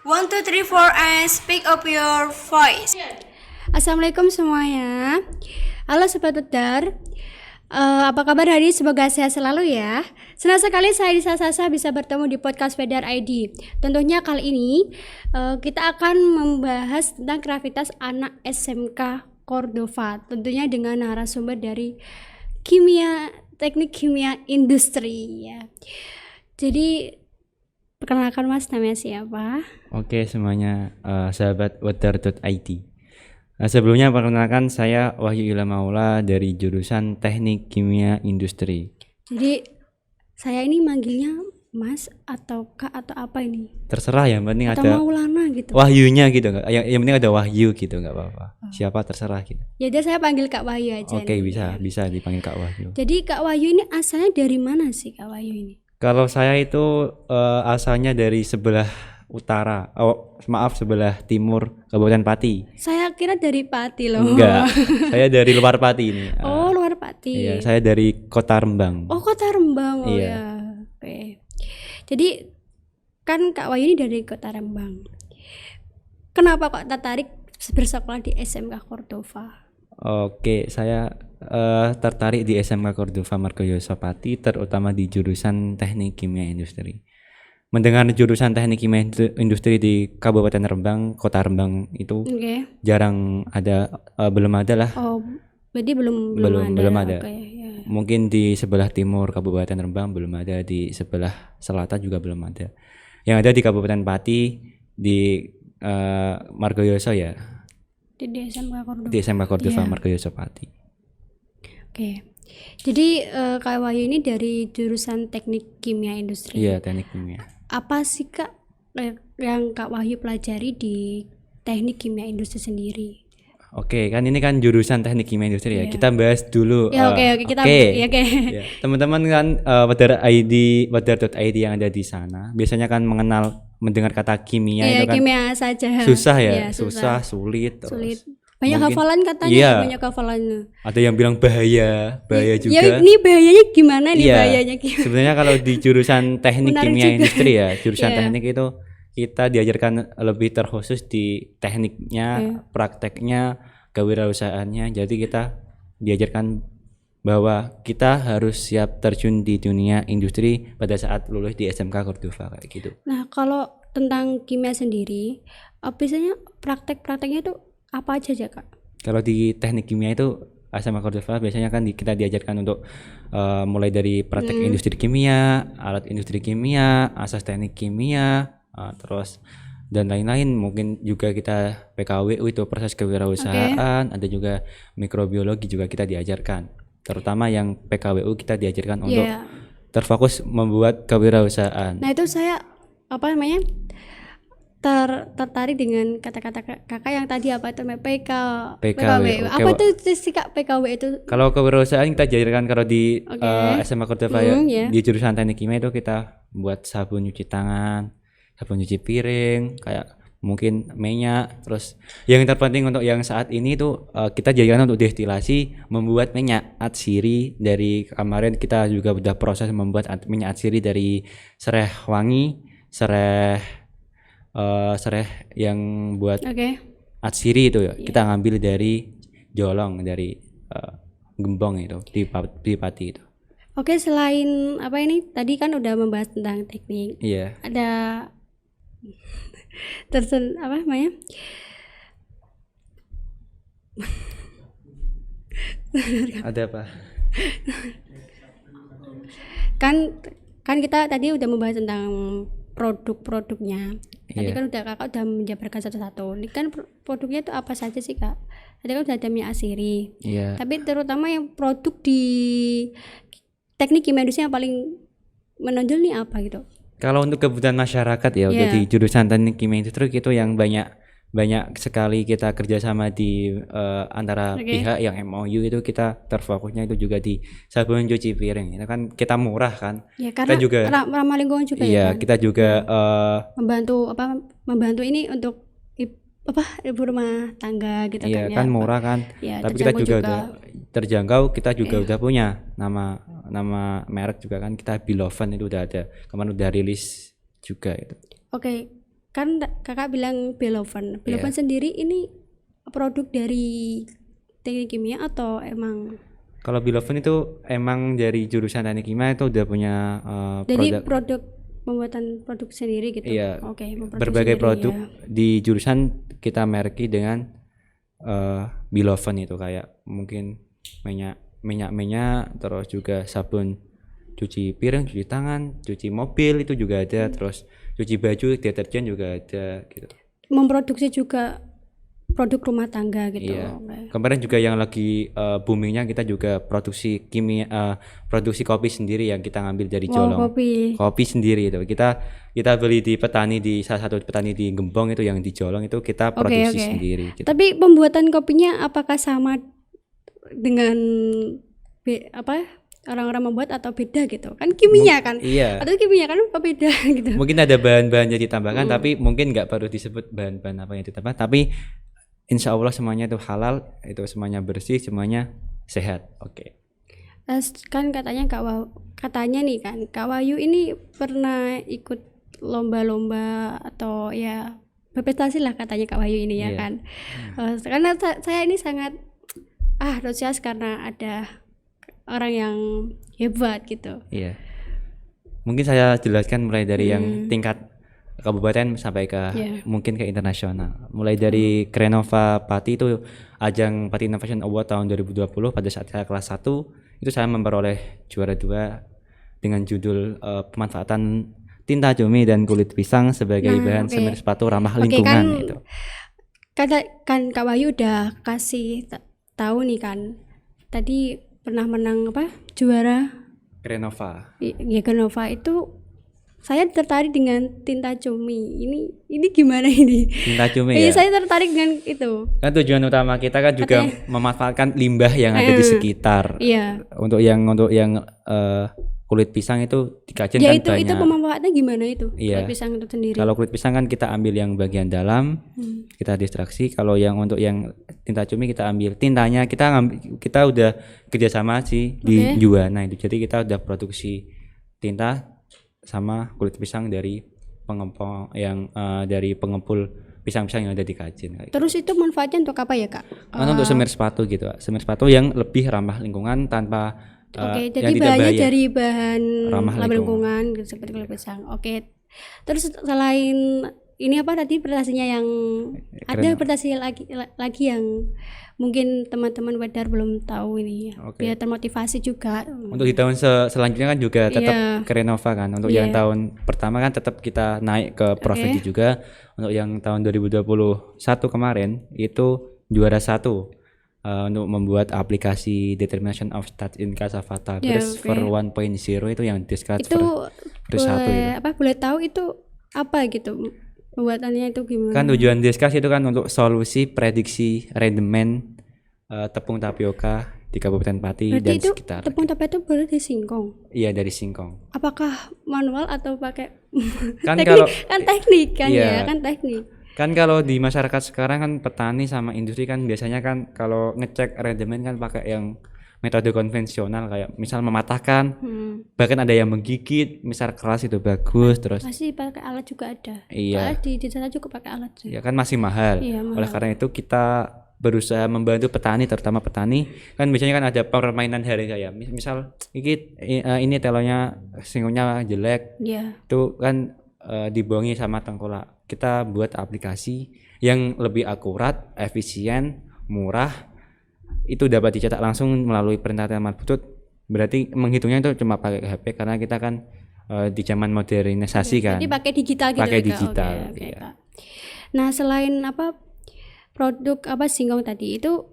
One, two, three, four, and speak up your voice. Assalamualaikum semuanya. Halo Sobat Pedar. Apa kabar hari ini? Semoga sehat selalu ya. Senang sekali saya Disa Sasa bisa bertemu di podcast Pedar ID. Tentunya kali ini kita akan membahas tentang kreativitas anak SMK Cordova. Tentunya dengan narasumber dari teknik kimia industri ya. Jadi perkenalkan Mas, namanya siapa? Oke semuanya, sahabat weather.id. Sebelumnya perkenalkan saya Wahyu Ilham Maula dari jurusan Teknik Kimia Industri. Jadi saya ini manggilnya Mas atau Kak atau apa ini? Terserah ya, yang penting Atau ada Maulana gitu. Wahyunya gitu nggak? Yang penting ada Wahyu gitu, nggak apa-apa. Siapa terserah gitu. Ya udah saya panggil Kak Wahyu aja. Oke, nih. bisa dipanggil Kak Wahyu. Jadi Kak Wahyu ini asalnya dari mana sih Kak Wahyu ini? Kalau saya itu asalnya dari sebelah utara, sebelah timur Kabupaten Pati. Saya kira dari Pati loh. Enggak, saya dari luar Pati ini. Oh, luar Pati. Iya, saya dari Kota Rembang. Oh, Kota Rembang. Oh Iya. ya. Oke. Jadi kan Kak Wahyu ini dari Kota Rembang. Kenapa kok tertarik bersekolah di SMK Cordova? Oke, saya tertarik di SMK Cordova Margoyoso Pati, terutama di jurusan Teknik Kimia Industri. Mendengar jurusan Teknik Kimia Industri di Kabupaten Rembang, Kota Rembang itu Oke. jarang ada, belum ada lah. Oh, berarti belum ada. Oke, ya. Mungkin di sebelah timur Kabupaten Rembang belum ada, di sebelah selatan juga belum ada. Yang ada di Kabupaten Pati, di Margoyoso ya, Di SMK Cordova. di SMK Cordova Iya. Margoyoso Pati. Oke. Jadi Kak Wahyu ini dari jurusan Teknik Kimia Industri. Iya, Teknik Kimia. Apa sih Kak yang Kak Wahyu pelajari di Teknik Kimia Industri sendiri? Oke, kan ini kan jurusan Teknik Kimia Industri ya. Iya. Kita bahas dulu. Ya oke kita oke. ya, oke. Ya, teman-teman kan weather.id yang ada di sana biasanya kan mendengar kata kimia Iya, itu kan kimia saja. susah ya, Iya, susah, sulit, terus Sulit. Banyak mungkin- hafalan katanya, iya. banyak hafalannya. ada yang bilang bahaya juga. Ya ini bahayanya gimana nih Iya. bahayanya gimana? Sebenarnya kalau di jurusan Teknik Menarik Kimia juga. Industri ya, jurusan Iya. teknik itu kita diajarkan lebih terkhusus di tekniknya, prakteknya, kewirausahaannya. Jadi kita diajarkan bahwa kita harus siap terjun di dunia industri pada saat lulus di SMK Cordova kayak gitu. Nah, kalau tentang kimia sendiri, biasanya praktek-prakteknya itu apa aja ya, Kak? Kalau di teknik kimia itu SMK Cordova biasanya kan kita diajarkan untuk mulai dari praktek industri kimia, alat industri kimia, asas teknik kimia, terus dan lain-lain. Mungkin juga kita PKWU itu proses kewirausahaan, ada juga mikrobiologi juga kita diajarkan. Terutama yang PKWU kita diajarkan untuk Iya. terfokus membuat kewirausahaan. Nah, itu saya tertarik dengan kata-kata Kakak yang tadi apa itu namanya PKW. Oke, Apa itu sih Kak PKW itu? Kalau kewirausahaan kita diajarkan kalau di Oke. SMA Cordova ya, Iya. di jurusan teknik kimia itu kita buat sabun nyuci tangan, sabun nyuci piring, kayak mungkin minyak. Terus yang terpenting untuk yang saat ini itu kita diajarkan untuk destilasi, membuat minyak atsiri. Dari kemarin kita juga udah proses membuat minyak atsiri dari sereh wangi, sereh yang buat Oke. atsiri itu ya. Kita ngambil dari jolong, dari gembong itu di Pati itu. Oke, selain apa ini? Tadi kan udah membahas tentang teknik. Iya. Ada apa namanya? Ada apa? Kan kita tadi udah membahas tentang produk-produknya. Tadi Iya. kan Kakak udah menjabarkan satu-satu. Ini kan produknya itu apa saja sih Kak? Tadi kan udah ada minyak asiri. Iya. Tapi terutama yang produk di teknik kimia industri yang paling menonjol nih apa gitu? Kalau untuk kebutuhan masyarakat ya, udah Iya. di jurusan teknik kimia industri itu yang banyak sekali kita kerjasama di antara Oke. pihak yang MOU itu kita terfokusnya itu juga di sabun cuci piring. Itu kan kita murah kan. Ya karena juga- ramah lingkungan juga ya Iya, kan? kita juga membantu ini untuk ibu rumah tangga gitu iya kan ya. kan murah kan. Ya, Tapi kita terjangkau juga juga. udah terjangkau, kita juga udah punya nama merek juga kan, kita Bilovan itu udah ada, kemarin udah rilis juga itu. Oke, kan kakak bilang Beloven. Beloven sendiri ini produk dari teknik kimia atau emang Kalau Beloven itu emang dari jurusan teknik kimia itu udah punya dari produk pembuatan produk sendiri gitu. Iya. Oke, memproduksi berbagai sendiri, produk ya. di jurusan kita merki dengan Beloven itu kayak mungkin minyak, terus juga sabun cuci piring, cuci tangan, cuci mobil itu juga ada, terus cuci baju, deterjen juga ada gitu. Memproduksi juga produk rumah tangga gitu. Iya. Oke. Kemarin juga yang lagi boomingnya kita juga produksi produksi kopi sendiri yang kita ngambil dari Jolong. Kopi sendiri itu. Kita beli di petani di salah satu petani di Gembong itu yang di Jolong itu kita produksi sendiri gitu. Tapi pembuatan kopinya apakah sama dengan orang-orang membuat atau beda gitu? Kan kimia kan? Iya. Atau kimia kan apa beda gitu? Mungkin ada bahan-bahan yang ditambahkan tapi mungkin nggak perlu disebut bahan-bahan apa yang ditambah, tapi insya Allah semuanya itu halal, itu semuanya bersih, semuanya sehat. Oke. Kan katanya nih kan Kak Wahyu ini pernah ikut lomba-lomba atau ya berprestasi lah katanya Kak Wahyu ini ya kan. Karena saya ini sangat antusias karena ada orang yang hebat gitu. Iya. Mungkin saya jelaskan mulai dari yang tingkat kabupaten sampai ke mungkin ke internasional. Mulai dari Krenova Pati itu ajang Pati Innovation Award tahun 2020 pada saat saya kelas 1 itu saya memperoleh juara 2 dengan judul pemanfaatan tinta cumi dan kulit pisang sebagai bahan semir sepatu ramah lingkungan itu. Kan Kak Wahyu udah kasih tahu nih kan. Tadi pernah menang juara Krenova. Ya Krenova itu saya tertarik dengan tinta cumi. Ini gimana ini? Tinta cumi ya. Saya tertarik dengan itu. Kan tujuan utama kita kan juga memanfaatkan limbah yang ada di sekitar. Iya. Untuk yang kulit pisang itu dikacin ya, kan banyak. Itu pemanfaatannya gimana itu? Iya. Kulit pisang itu sendiri. Kalau kulit pisang kan kita ambil yang bagian dalam, kita distraksi. Kalau yang untuk yang tinta cumi kita ambil tintanya, kita udah kerjasama sih di Juwana itu. Jadi kita udah produksi tinta sama kulit pisang dari pengempul pisang-pisang yang ada di kajin. Terus itu manfaatnya untuk apa ya Kak? Untuk semir sepatu gitu, semir sepatu yang lebih ramah lingkungan tanpa jadi bahannya dari bahan ramah lingkungan gitu, seperti kulit pisang. Terus selain ini apa tadi prestasinya yang ada prestasi lagi yang mungkin teman-teman Wedar belum tahu ini ya. Biar termotivasi juga. Untuk di tahun selanjutnya kan juga tetap Krenova kan. Untuk yang tahun pertama kan tetap kita naik ke provinsi juga. Untuk yang tahun 2021 kemarin itu juara 1 untuk membuat aplikasi Determination of Stats in Cassava Tabers for 1.0 itu yang Discard itu itu. Boleh tahu itu apa gitu? Pembuatannya itu gimana? Kan tujuan Diskas itu kan untuk solusi prediksi rendemen tepung tapioka di Kabupaten Pati. Berarti dan itu sekitar. Tepung tapioka itu boleh dari singkong? Iya, dari singkong. Apakah manual atau pakai kan teknik kan ya kan teknik. Kan kalau di masyarakat sekarang kan petani sama industri kan biasanya kan kalau ngecek rendemen kan pakai yang metode konvensional kayak misal mematahkan, bahkan ada yang menggigit, misal keras itu bagus terus. Masih pakai alat juga ada. Iya. Di sana juga pakai alat. Iya kan masih mahal. Iya, mahal. Oleh karena itu kita berusaha membantu petani, terutama petani kan biasanya kan ada permainan harga ya. Misal ini telonya singkongnya jelek, itu kan dibohongi sama tengkulak. Kita buat aplikasi yang lebih akurat, efisien, murah. Itu dapat dicetak langsung melalui perintah temat butut. Berarti menghitungnya itu cuma pakai HP karena kita kan di zaman modernisasi kan. Jadi pakai digital gitu. Pakai digital. Iya. Nah, selain produk singkong tadi itu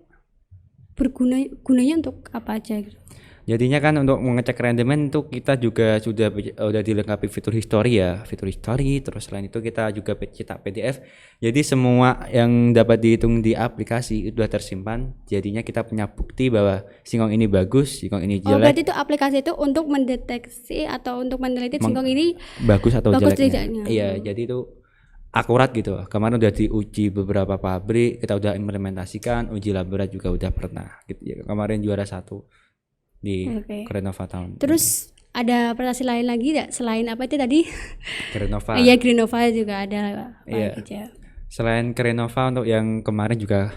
gunanya untuk apa aja gitu? Jadinya kan untuk mengecek rendemen itu kita juga sudah dilengkapi fitur history ya, fitur history. Terus selain itu kita juga cetak PDF. Jadi semua yang dapat dihitung di aplikasi itu sudah tersimpan. Jadinya kita punya bukti bahwa singkong ini bagus, singkong ini jelek. Berarti itu aplikasi itu untuk mendeteksi atau untuk meneliti singkong ini bagus atau jeleknya. Tidaknya. Iya, jadi itu akurat gitu. Kemarin udah diuji beberapa pabrik, kita udah implementasikan, uji laboratorium juga udah pernah gitu ya. Kemarin juara 1 di Krenova tahun. Terus ada prestasi lain lagi nggak selain apa itu tadi? Krenova. Iya, Greenova juga ada apa Iya. aja. Selain Krenova, untuk yang kemarin juga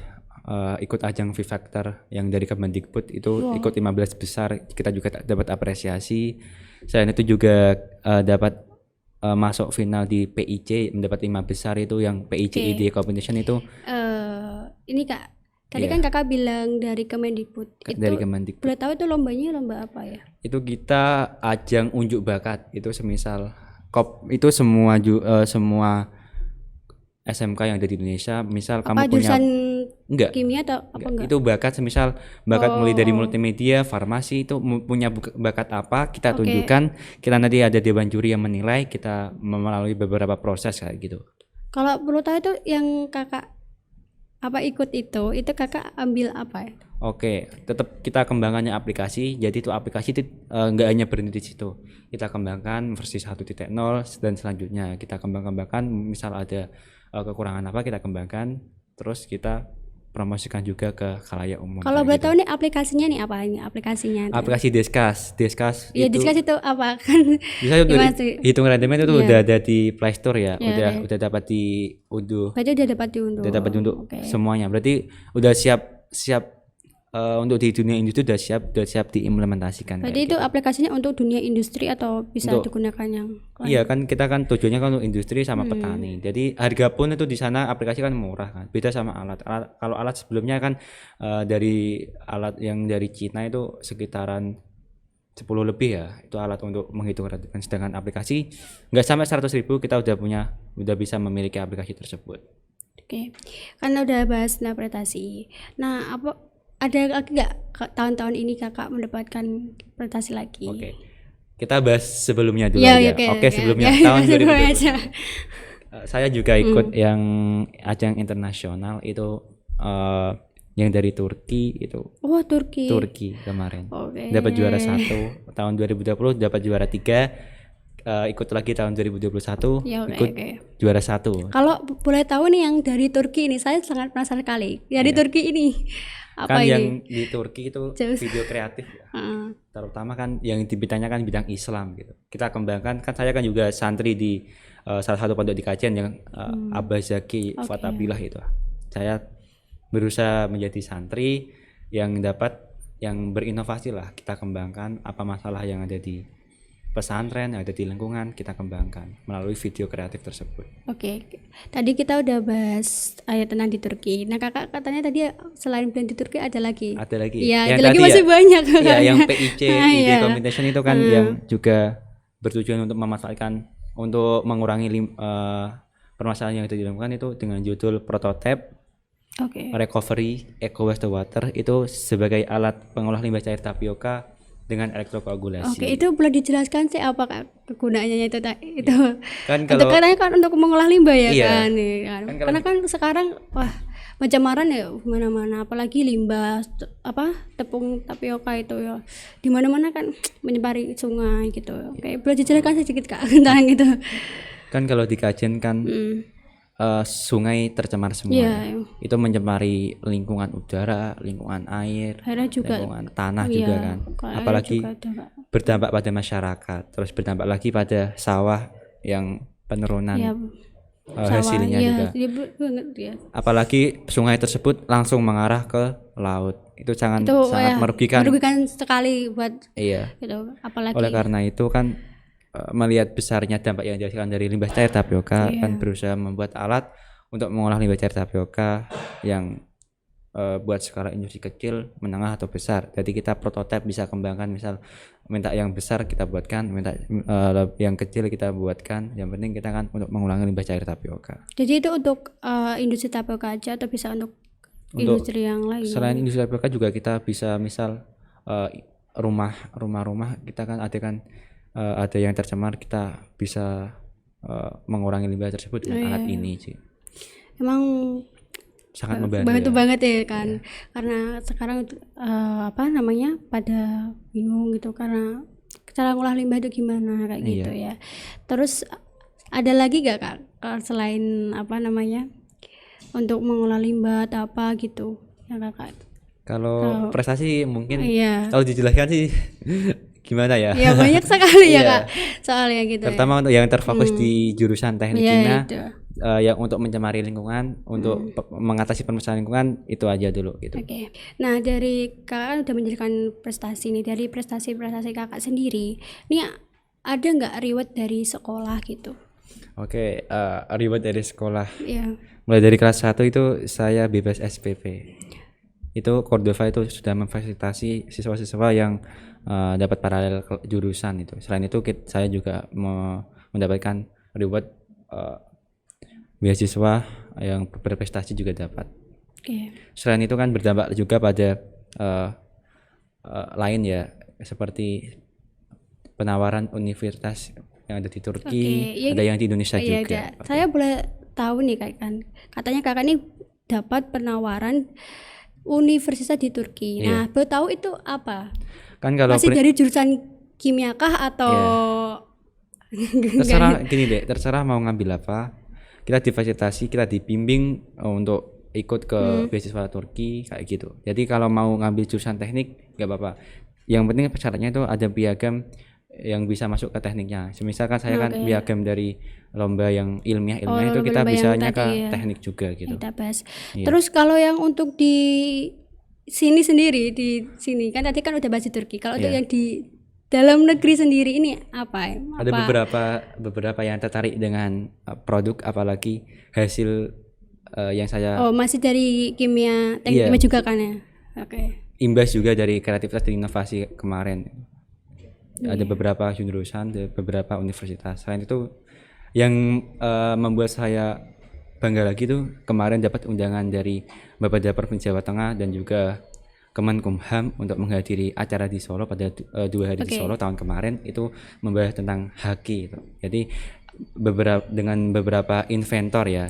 ikut ajang V-Factor yang dari Kemendikbud itu ikut 15 besar, kita juga dapat apresiasi. Selain itu juga dapat masuk final di PIC, mendapat 5 besar itu yang PIC Ide Competition itu Ini Kak, tadi kan Kakak bilang dari Kemendikbud. Itu dari Kemendikbud. boleh tahu itu lombanya lomba apa ya? Itu kita ajang unjuk bakat, itu semisal itu semua SMK yang ada di Indonesia, misal Apa kamu punya jurusan enggak, kimia atau apa enggak? itu bakat semisal bakat mulai dari multimedia, farmasi, itu punya bakat apa kita tunjukkan, kita nanti ada dewan juri yang menilai, kita melalui beberapa proses kayak gitu. Kalau perlu tahu itu yang Kakak apa ikut itu Kakak ambil apa ya? Oke, tetap kita kembangkannya aplikasi. Jadi itu aplikasi itu nggak hanya berhenti di situ. Kita kembangkan versi 1.0 dan selanjutnya kita kembangkan. Misal ada kekurangan apa kita kembangkan, terus kita promosikan juga ke khalayak umum. Kalau boleh gitu. tahu nih aplikasinya nih apa ini aplikasinya? Aplikasi Deskas Iya, itu Discuss itu apa kan? bisa hitung rendemen itu udah ada di Play Store ya, udah dapat diunduh. Berarti udah dapat diunduh. Udah dapat diunduh semuanya. Berarti udah siap untuk di dunia industri udah siap diimplementasikan. Berarti itu aplikasinya untuk dunia industri atau bisa digunakan yang lain? Iya kan, kita kan tujuannya kan untuk industri sama petani. Jadi harga pun itu di sana aplikasi kan murah kan. Beda sama alat. Kalau alat sebelumnya kan dari alat yang dari Cina itu sekitaran 10 lebih ya. Itu alat untuk menghitung rendemen. Sedangkan aplikasi nggak sampai 100.000 kita udah bisa memiliki aplikasi tersebut. Oke. Karena udah bahas interpretasi. Nah, ada lagi nggak tahun-tahun ini Kakak mendapatkan prestasi lagi? Oke. Kita bahas sebelumnya dulu Ya, aja. Oke, sebelumnya tahun 2020. Saya juga ikut yang ajang internasional itu yang dari Turki itu. Oh, Turki kemarin. Oke. Dapat juara 1 tahun 2020, dapat juara 3. Ikut lagi tahun 2021 ikut juara 1. Kalau boleh tahu nih yang dari Turki ini, saya sangat penasaran sekali. Dari Turki ini apa kan ini? Yang di Turki itu video kreatif ya. Terutama kan yang di bidangnya kan bidang Islam gitu. Kita kembangkan, kan saya kan juga santri di salah satu pondok di Kajen yang Abah Zaki Fatabilah itu. Saya berusaha menjadi santri yang berinovasi lah. Kita kembangkan apa masalah yang ada di pesantren, yang ada di lingkungan, kita kembangkan melalui video kreatif tersebut. Oke. Tadi kita udah bahas tentang di Turki. Nah, Kakak katanya tadi selain brand di Turki ada lagi. Iya, ada lagi masih banyak. Iya, yang PIC Ide Competition itu kan yang juga bertujuan untuk memanfaatkan, untuk mengurangi permasalahan yang ada di lingkungan itu dengan judul Prototype Recovery Eco Waste Water, itu sebagai alat pengolah limbah cair tapioka dengan elektrokoagulasi. Oke, itu boleh dijelaskan sih apa kegunaannya itu? Kan kalau katanya kan untuk mengolah limbah ya, iya, kan karena kan sekarang pencemaran ya mana-mana, apalagi limbah tepung tapioka itu ya di mana-mana kan menyebari sungai gitu. Oke, boleh dijelaskan sedikit Kak tentang itu? Kan kalau di Kajen kan sungai tercemar semua. Itu mencemari lingkungan udara, lingkungan air, juga, lingkungan tanah juga kan. Apalagi berdampak pada masyarakat, terus berdampak lagi pada sawah yang penurunan hasilnya juga. Apalagi sungai tersebut langsung mengarah ke laut. Itu sangat merugikan sekali buat gitu. Apalagi oleh karena itu kan melihat besarnya dampak yang dihasilkan dari limbah cair tapioka, kan berusaha membuat alat untuk mengolah limbah cair tapioka yang buat skala industri kecil, menengah atau besar. Jadi kita prototipe bisa kembangkan, misal minta yang besar kita buatkan, minta yang kecil kita buatkan. Yang penting kita kan untuk mengurangi limbah cair tapioka. Jadi itu untuk industri tapioka aja atau bisa untuk industri yang lain? Selain industri tapioka juga kita bisa misal rumah-rumah kita kan ada yang tercemar, kita bisa mengurangi limbah tersebut dengan alat ini sih. Emang sangat membantu banget ya kan, karena sekarang pada bingung gitu karena cara ngolah limbah itu gimana kayak gitu ya. Terus ada lagi gak Kak selain untuk mengolah limbah atau apa gitu yang Kakak? Kalau prestasi mungkin kalau dijelaskan sih gimana ya? Ya banyak sekali ya Iya. Kak, soalnya gitu. Terutama untuk yang terfokus di jurusan teknik Iya, kimia, itu. yang untuk mencemari lingkungan, untuk mengatasi permasalahan lingkungan itu aja dulu gitu. Oke. Nah, dari Kakak kan udah menjelaskan prestasi nih, dari prestasi-prestasi Kakak sendiri. Nih ada nggak reward dari sekolah gitu? Oke, reward dari sekolah. Iya. Mulai dari kelas 1 itu saya bebas SPP. Itu Cordova itu sudah memfasilitasi siswa-siswa yang dapat paralel jurusan itu. Selain itu saya juga mendapatkan reward beasiswa yang berprestasi juga dapat. Oke. Selain itu kan berdampak juga pada lain ya, seperti penawaran universitas yang ada di Turki, Iya, ada yang di Indonesia iya, juga. ada. Saya boleh tahu nih Kak kan. Katanya Kakak ini dapat penawaran universitas di Turki. Iya. Nah, boleh tahu itu apa? Kan kalau Masih dari jurusan kimia kah atau terserah gini deh, terserah mau ngambil apa. Kita difasilitasi, kita dibimbing untuk ikut ke beasiswa Turki kayak gitu. Jadi kalau mau ngambil jurusan teknik nggak apa-apa. Yang penting syaratnya itu ada piagam yang bisa masuk ke tekniknya. Misalkan saya kan piagam dari lomba yang ilmiah itu kita lomba yang bisanya ke tadi, ya. teknik juga gitu. Kita bahas. Iya. Terus kalau yang untuk di sini sendiri, di sini kan tadi kan udah bahas di Turki. Kalau untuk Iya. yang di dalam negeri sendiri ini apa? Ada beberapa yang tertarik dengan produk, apalagi hasil yang saya Oh, masih dari kimia, teknik Iya. kimia juga kan ya? Oke. imbas juga dari kreativitas dan inovasi kemarin. Ada beberapa jurusan, ada beberapa universitas. Selain itu yang membuat saya bangga lagi tuh kemarin dapat undangan dari Bapeda Provinsi Jawa Tengah dan juga Kemenkumham untuk menghadiri acara di Solo pada 2 hari di Solo tahun kemarin, itu membahas tentang haki itu. Jadi dengan beberapa inventor ya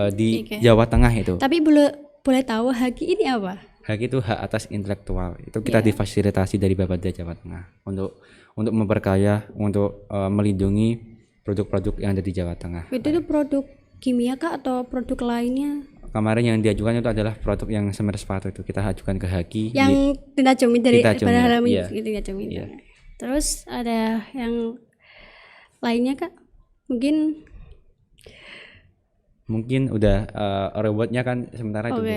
di Jawa Tengah itu. Tapi boleh tahu haki ini apa? Hak itu hak atas intelektual. Itu kita difasilitasi dari Bapeda Jawa Tengah untuk memperkaya, untuk melindungi produk-produk yang ada di Jawa Tengah. Itu tuh produk kimia kah atau produk lainnya? Kemarin yang diajukan itu adalah produk yang semer sepatu itu kita ajukan ke Haki. Yang tinta cumi dari Tinta cumi, pada halaman iya. gitu ya cumi. Iya. Terus ada yang lainnya Kak? Mungkin udah rewardnya kan sementara itu dulu.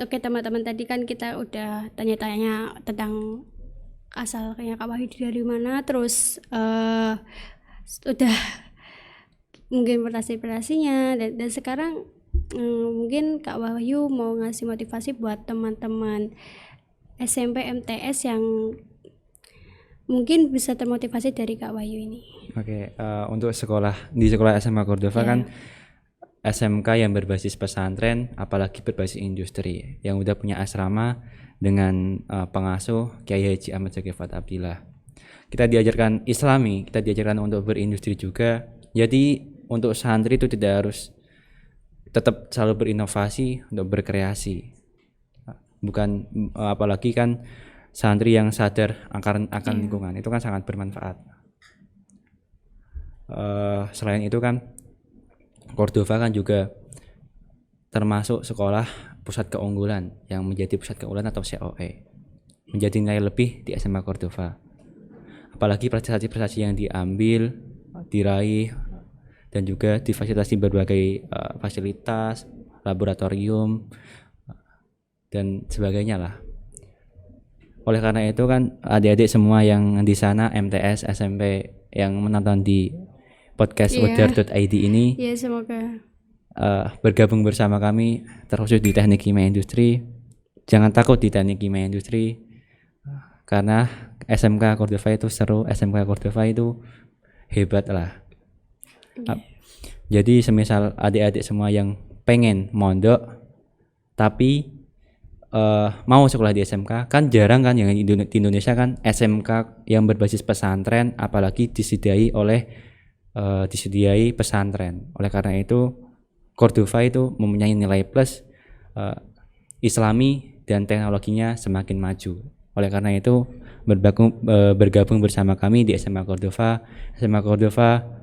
Oke teman-teman, tadi kan kita udah tanya-tanya tentang asalnya Kak Wahyu dari mana, terus udah mungkin prestasi-prestasinya dan sekarang mungkin Kak Wahyu mau ngasih motivasi buat teman-teman SMP MTS yang mungkin bisa termotivasi dari Kak Wahyu ini. Oke, untuk di sekolah SMA Cordova kan SMK yang berbasis pesantren, apalagi berbasis industri, yang udah punya asrama dengan pengasuh Kiai Haji Ahmad Zakifat Abdillah. Kita diajarkan Islami, kita diajarkan untuk berindustri juga. Jadi untuk santri itu tidak harus tetap selalu berinovasi, untuk berkreasi. Bukan apalagi kan santri yang sadar akan lingkungan, itu kan sangat bermanfaat. Selain itu kan Cordova kan juga termasuk sekolah pusat keunggulan yang menjadi pusat keunggulan atau COE, menjadi nilai lebih di SMA Cordova. Apalagi prestasi-prestasi yang diambil, diraih, dan juga difasilitasi berbagai fasilitas, laboratorium, dan sebagainya lah. Oleh karena itu kan adik-adik semua yang di sana MTS, SMP yang menonton di podcast Wedar.id ini, semoga bergabung bersama kami, terkhusus di Teknik Kimia Industri. Jangan takut di Teknik Kimia Industri, karena SMK Cordova itu seru, SMK Cordova itu hebat lah. Jadi semisal adik-adik semua yang pengen mondok tapi mau sekolah di SMK, kan jarang kan yang di Indonesia kan SMK yang berbasis pesantren, apalagi disediai pesantren. Oleh karena itu Cordova itu mempunyai nilai plus, Islami dan teknologinya semakin maju. Oleh karena itu bergabung bersama kami di SMA Cordova,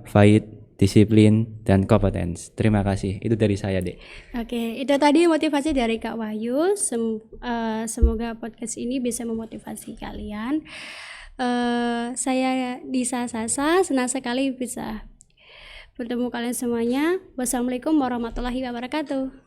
Fight, Disiplin, dan Kompetens. Terima kasih. Itu dari saya, Dek. Oke, itu tadi motivasi dari Kak Wahyu. Semoga podcast ini bisa memotivasi kalian. Saya Disa Sasa, senang sekali bisa bertemu kalian semuanya. Wassalamualaikum warahmatullahi wabarakatuh.